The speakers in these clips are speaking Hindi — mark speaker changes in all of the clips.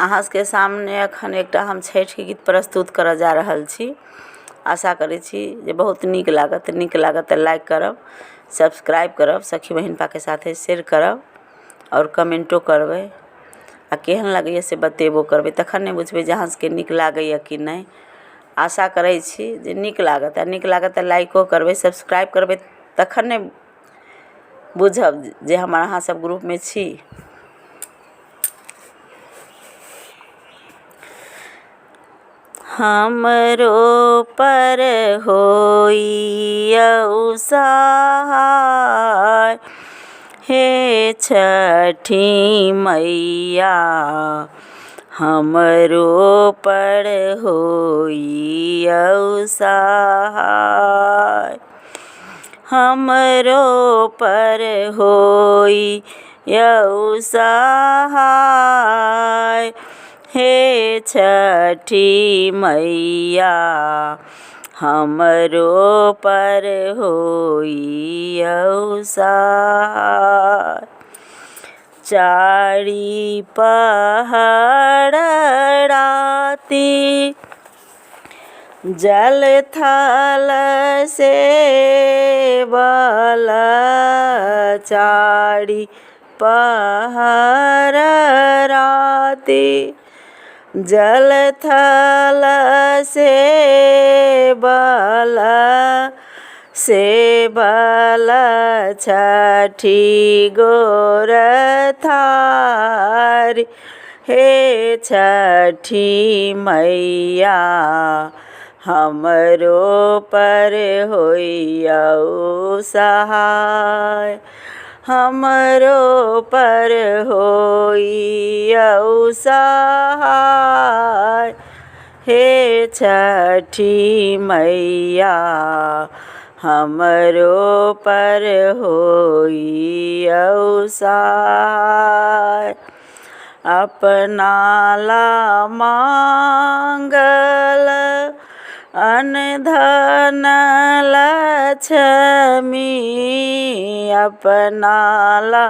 Speaker 1: अहाँ के सामने अखन एकटा हम छठि के गीत प्रस्तुत करऽ जा रहल छी। आशा करै छी जे बहुत नीक लागत तऽ लाइक करब, सब्सक्राइब करब, सखी बहिनपा के साथे शेयर करब और कमेंटो करबै आ केहन लगैए से बतेबो करबै, तखन नहि बुझबै जे अहाँ सबके नीक लागैए कि नहीं। आशा करै छी जे नीक लागत तऽ लाइको करबै, सब्सक्राइब करबै, तखन ने बुझब जे हमर अहाँ सब ग्रुप में छी। हमरो पर होइयौ सहाय, हे छठी मैया हमरो पर होइयौ सहाय। हमरो पर होइयौ सहाय, हे छठी मैया हमरो पर होइयौ सहाय। चारि पहर राति जल थल सेवल, चारि पहर राति जल थल सेवल, छठी गोर थारी, हे छठी मैया हमरो पर होइयौ सहाय। हमरो पर होइयौ सहाय, हे छठी मैया हमरो पर होइयौ सहाय। अपना ला मांगल अन्न धन लक्ष्मी, अपना ला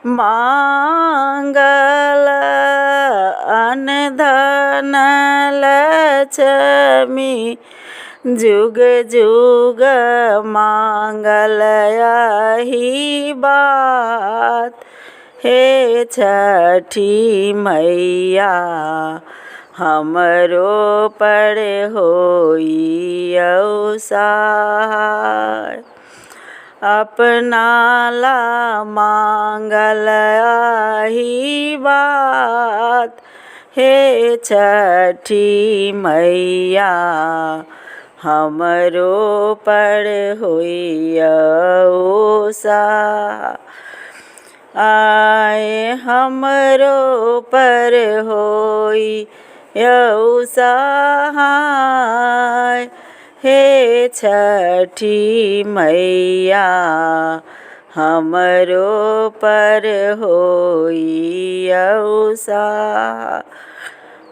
Speaker 1: मांगल अन्न धन लक्ष्मी, जुग जुग मांगल यही बात, हे छठी मैया हमरो पर होइयौ सहाय। अपना ला मांगल यही बात, हे छठी मैया हमरो पर होइयौ सहाय। आए हमरो पर होइयौ सहाय, हे छठी मैया हमरो पर होइयौ सहाय।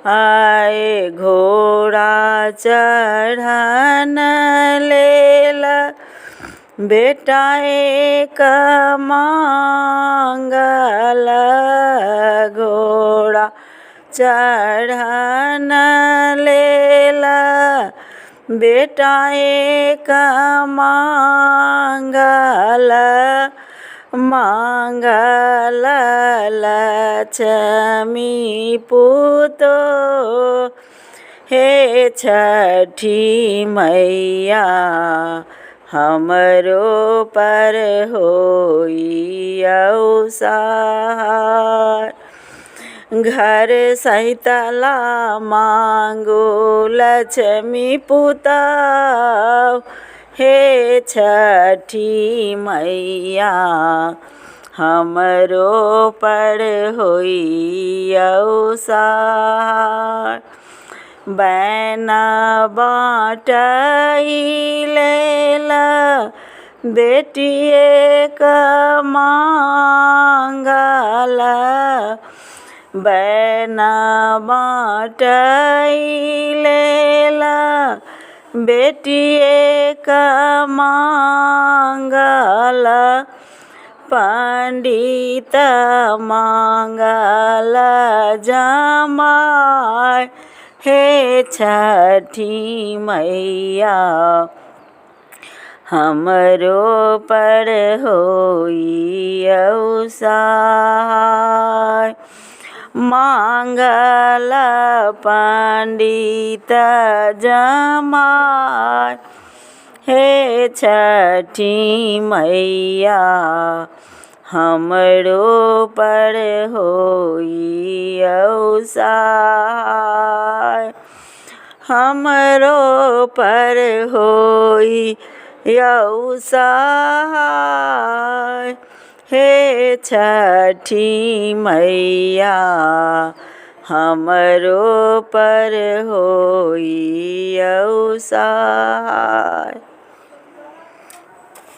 Speaker 1: आए घोड़ा चढ़न लेल बेटा एक मांगल, घोड़ा चढ़न लेल बेटा एक मांगल, मांगल लक्ष्मी पूतो, हे छठी मैया हमरो पर होइयौ सहाय। घर सैतला मांगो लक्ष्मी पुतौ, हे छठी मैया हमरो पर होइयौ सहाय। बैन बाँटै लेल बेटी एक मांगल, बैन बाँटै लेल बेटी एक मांगल, पंडित मंगल जमाय हे छठी मैया हमरो पर होई सहाय। मंगल पंडित जमाय हे छठी मैया हमरो पर होई सहाय। हमरो पर होई सहाय हे छठी मैया हमरो पर होई सहाय।